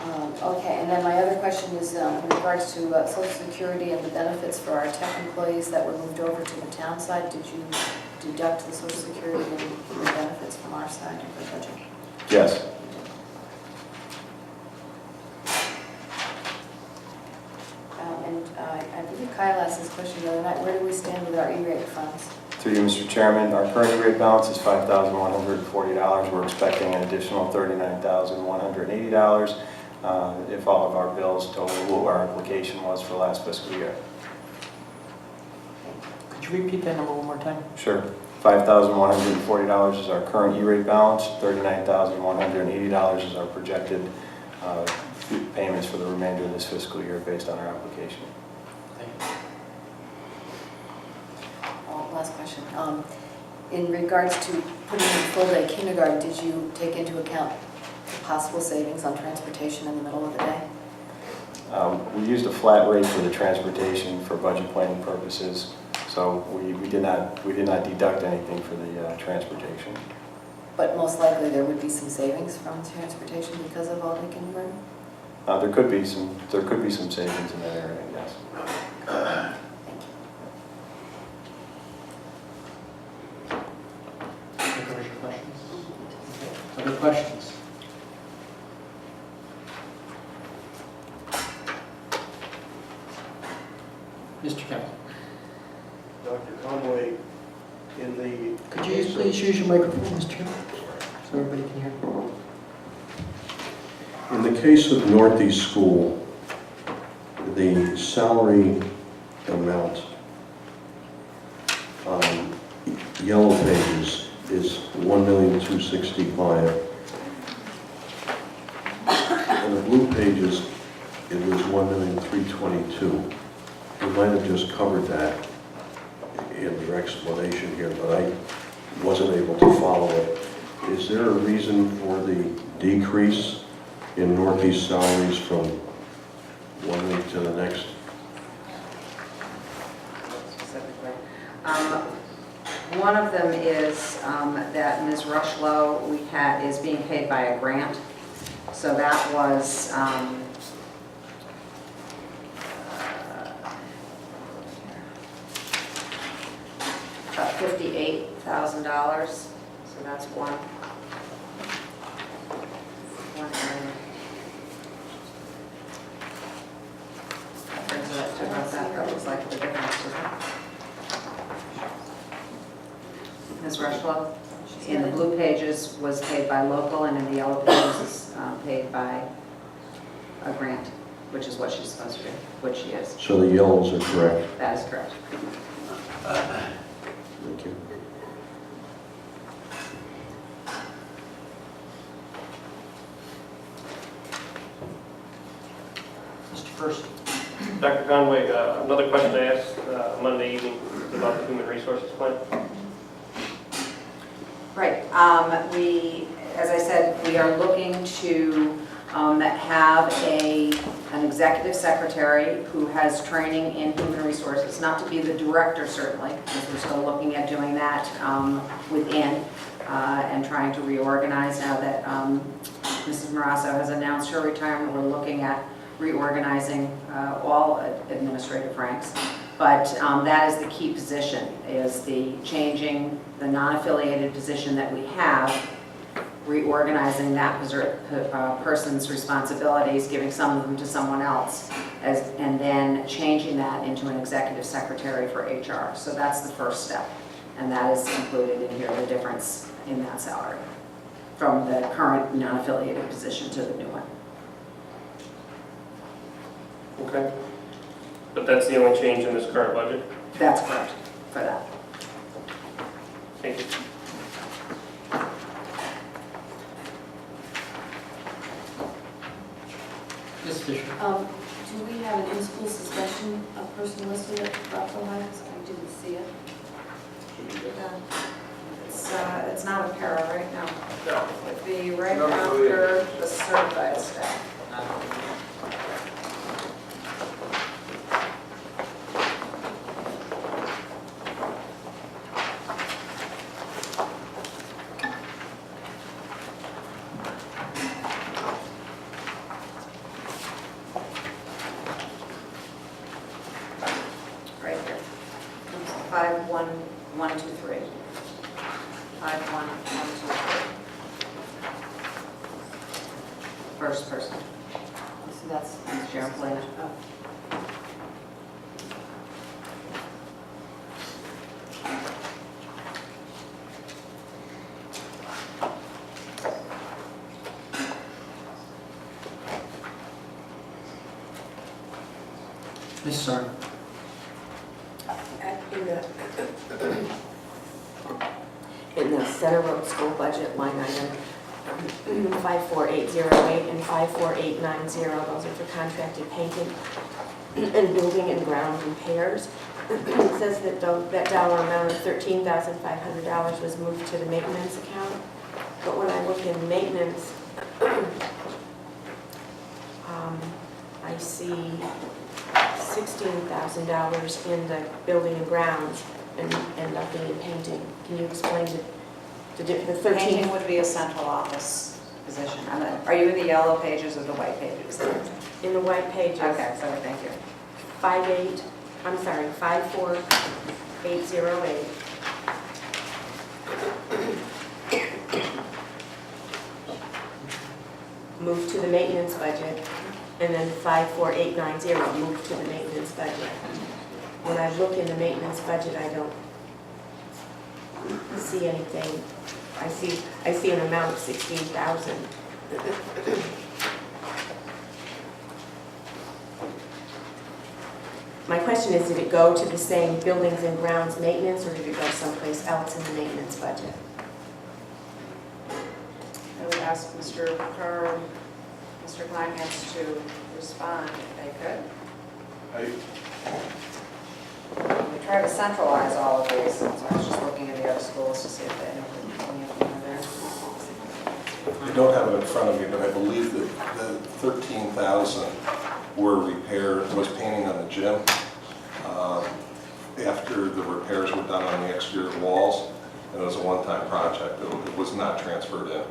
Okay, and then my other question is in regards to Social Security and the benefits for our tech employees that were moved over to the town side. Did you deduct the Social Security and the benefits from our side of the budget? Yes. I believe Kyle asked this question the other night. Where do we stand with our E-rate funds? Through you, Mr. Chairman, our current E-rate balance is $5,140. We're expecting an additional $39,180 if all of our bills total what our application was for last fiscal year. Could you repeat that number one more time? Sure. $5,140 is our current E-rate balance. $39,180 is our projected payments for the remainder of this fiscal year based on our application. Thank you. Last question. In regards to putting in full-day kindergarten, did you take into account the possible savings on transportation in the middle of the day? We used a flat rate for the transportation for budget planning purposes, so we did not deduct anything for the transportation. But most likely there would be some savings from transportation because of all-day kindergarten? There could be some savings in that area, yes. Other questions? Mr. Kemp. Dr. Conway, in the... Could you please use your microphone, Mr. Kemp, so everybody can hear? In the case of Northeast School, the salary amount on yellow pages is $1,265,000. On the blue pages, it was $1,322,000. You might have just covered that in your explanation here, but I wasn't able to follow it. Is there a reason for the decrease in Northeast salaries from one week to the next? Specifically. One of them is that Ms. Rushlow is being paid by a grant. So that was about $58,000. So that's one area. That brings it up to about that looks like the difference, doesn't it? Ms. Rushlow, in the blue pages was paid by local, and in the yellow pages is paid by a grant, which is what she's supposed to do, which she is. So the yellows are correct. That is correct. Thank you. Mr. First. Dr. Conway, another question I asked Monday evening about the human resources plan. Right. As I said, we are looking to have an executive secretary who has training in human resources, not to be the director certainly, because we're still looking at doing that within and trying to reorganize now that Mrs. Morasso has announced her retirement. We're looking at reorganizing all administrative ranks. But that is the key position, is the changing the non-affiliated position that we have, reorganizing that person's responsibilities, giving some of them to someone else, and then changing that into an executive secretary for HR. So that's the first step, and that is included in here, the difference in that salary from the current non-affiliated position to the new one. Okay. But that's the only change in this current budget? That's correct for that. Thank you. Ms. Fisher. Do we have an in-school suspension person listed at Rockville High? I didn't see it. It's not a para right now. No. It'd be right after the certified staff. 51123. 51123. First person. So that's. Sharon Flynn. Oh. Ms. Sarno. In the Center Road School budget line item, 54808 and 54890, those are for contracted painting and building and ground repairs. It says that that dollar amount of $13,500 was moved to the maintenance account, but when I look in maintenance, I see $16,000 in the building and grounds and nothing in painting. Can you explain the 13? Painting would be a central office position. Are you in the yellow pages or the white pages? In the white pages. Okay, sorry, thank you. 54808. Moved to the maintenance budget, and then 54890 moved to the maintenance budget. When I look in the maintenance budget, I don't see anything. I see an amount of 16,000. My question is, did it go to the same buildings and grounds maintenance, or did it go someplace else in the maintenance budget? I would ask Mr. Kerr, Mr. Kleinhans to respond if they could. We try to centralize all of these, so I was just looking at the other schools to see if they know anything in there. I don't have it in front of me, but I believe that the 13,000 were was painting on the gym. After the repairs were done on the exterior walls, and it was a one-time project. It was not transferred in.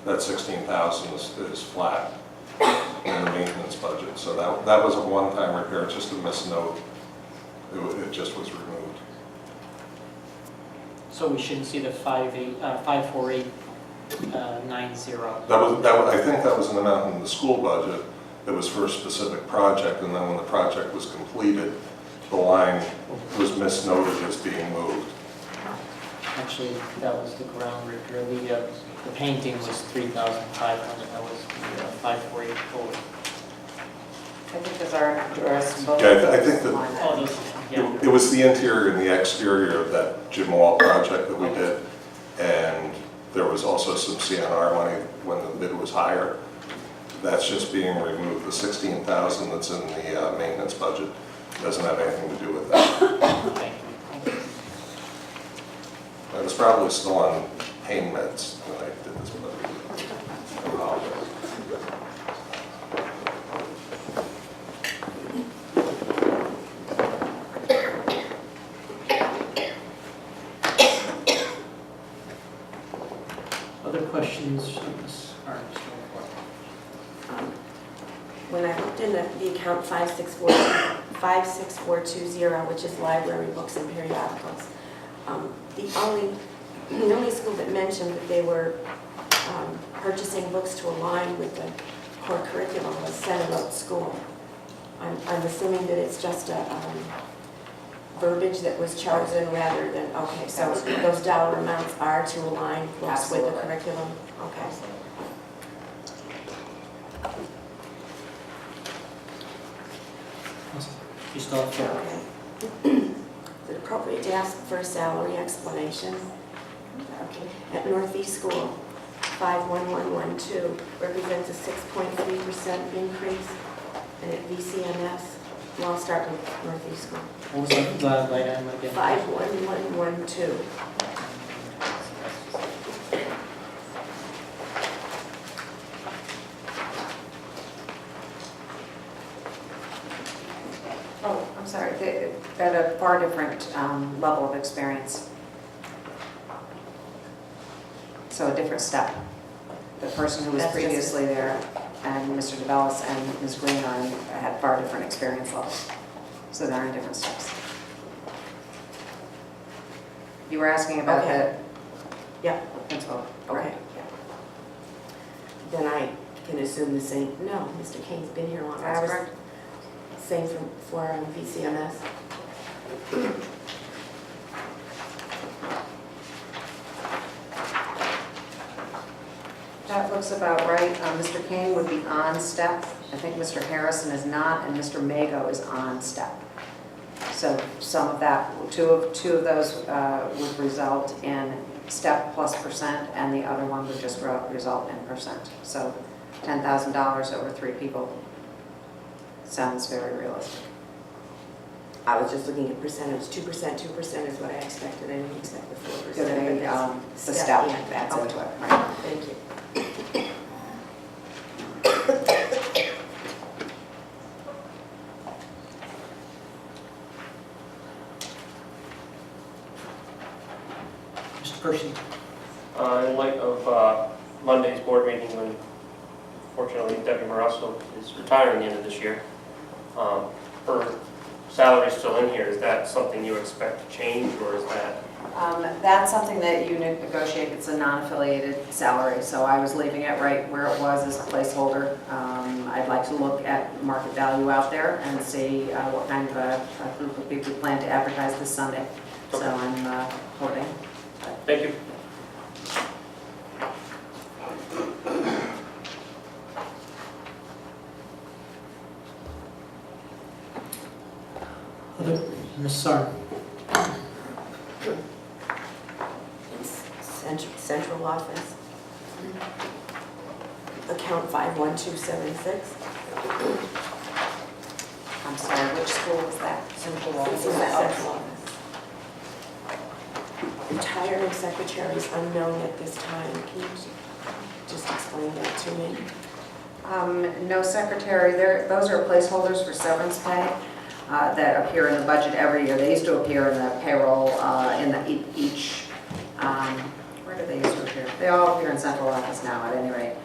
That 16,000 is flat in the maintenance budget. So that was a one-time repair, just a misnote. It just was removed. So we shouldn't see the 54890. I think that was an amount in the school budget that was for a specific project, and then when the project was completed, the line was misnoted as being moved. Actually, that was the ground repair. The painting was 3,500. That was the 54840. I think those are addressed both. Yeah, I think that Oh, those, yeah. it was the interior and the exterior of that gym wall project that we did, and there was also some CNR money when the bid was higher. That's just being removed. The 16,000 that's in the maintenance budget doesn't have anything to do with that. Thank you. I was probably still on pain meds when I did this budget. I apologize. Other questions on this? When I looked in the account 56420, which is library books and periodicals, the only school that mentioned that they were purchasing books to align with the core curriculum was Center Road School. I'm assuming that it's just a verbiage that was chosen rather than, okay, so those dollar amounts are to align books with the Absolutely. curriculum? Okay. You still have to. Okay. Is it appropriate to ask for a salary explanation? Okay. At Northeast School, 51112 represents a 6.3% increase, and at VCMS, well, I'll start with Northeast School. What was the line item again? 51112. Oh, I'm sorry, at a far different level of experience. So a different step. The person who was That's just- previously there and Mr. DeBellis and Ms. Green had far different experience levels. So they're in different steps. You were asking about the Okay. Yeah, principal. okay. Then I can assume the same, no, Mr. Kane's been here long. That's correct. Same for VCMS. That looks about right. Mr. Kane would be on step. I think Mr. Harrison is not, and Mr. Mago is on step. So some of that, two of those would result in step plus percent, and the other one would just result in percent. So $10,000 over 3 people sounds very realistic. I was just looking at percentage, 2%, 2% is what I expected, I didn't expect the 4%. So the step yeah. adds Okay. into it, right? Thank you. Mr. Percy? In light of Monday's board meeting, when fortunately Debbie Morasso is retiring the end of this year, her salary's still in here. Is that something you expect to change, or is that? That's something that you negotiate. It's a non-affiliated salary, so I was leaving it right where it was as a placeholder. I'd like to look at market value out there and see what kind of a group of people we plan to advertise this Sunday. So I'm hoping. Thank you. Other, Ms. Sarn? Central office. Account 51276. I'm sorry, which school was that? Central This is the central office. Retiring secretary is unknown at this time. Can you just explain that to me? No secretary. Those are placeholders for severance pay that appear in the budget every year. They used to appear in the payroll in each. Where do they used to appear? They all appear in central office now, at any rate.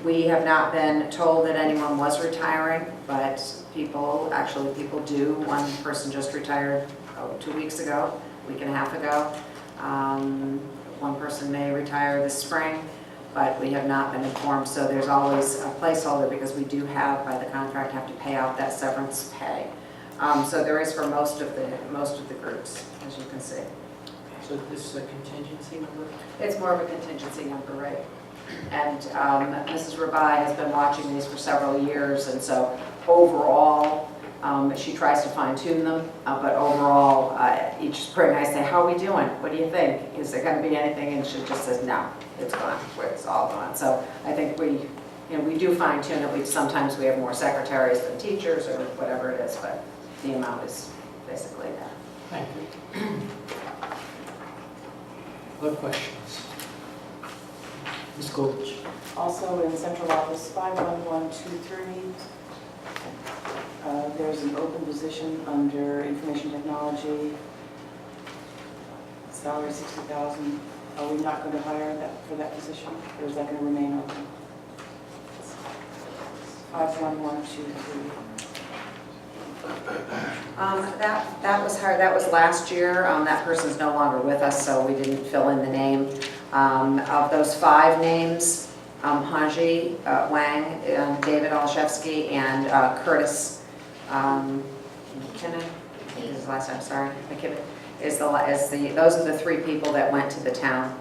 We have not been told that anyone was retiring, but people do. One person just retired 2 weeks ago, a week and a half ago. One person may retire this spring, but we have not been informed. So there's always a placeholder because we do have, by the contract, have to pay out that severance pay. So there is for most of the groups, as you can see. So this is a contingency number? It's more of a contingency number, right? And Mrs. Rabai has been watching these for several years, and so overall, she tries to fine tune them, but overall, each spring I say, how are we doing? What do you think? Is there going to be anything? And she just says, no, it's gone. It's all gone. So I think we do fine tune it. Sometimes we have more secretaries than teachers or whatever it is, but the amount is basically that. Thank you. Other questions? Ms. Goldrich? Also in central office 51123, there's an open position under information technology, salary 60,000. Are we not going to hire for that position, or is that going to remain open? 51123. That was hard. That was last year. That person's no longer with us, so we didn't fill in the name. Of those 5 names, Hanji Wang, David Olszewski, and Curtis McKinnon, I think is his last name, sorry, McKinnon, those are the 3 people that went to the town.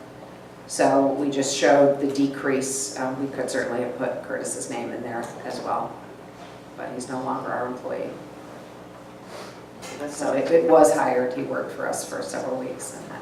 So we just showed the decrease. We could certainly have put Curtis's name in there as well, but he's no longer our employee. So it was hired. He worked for us for several weeks and then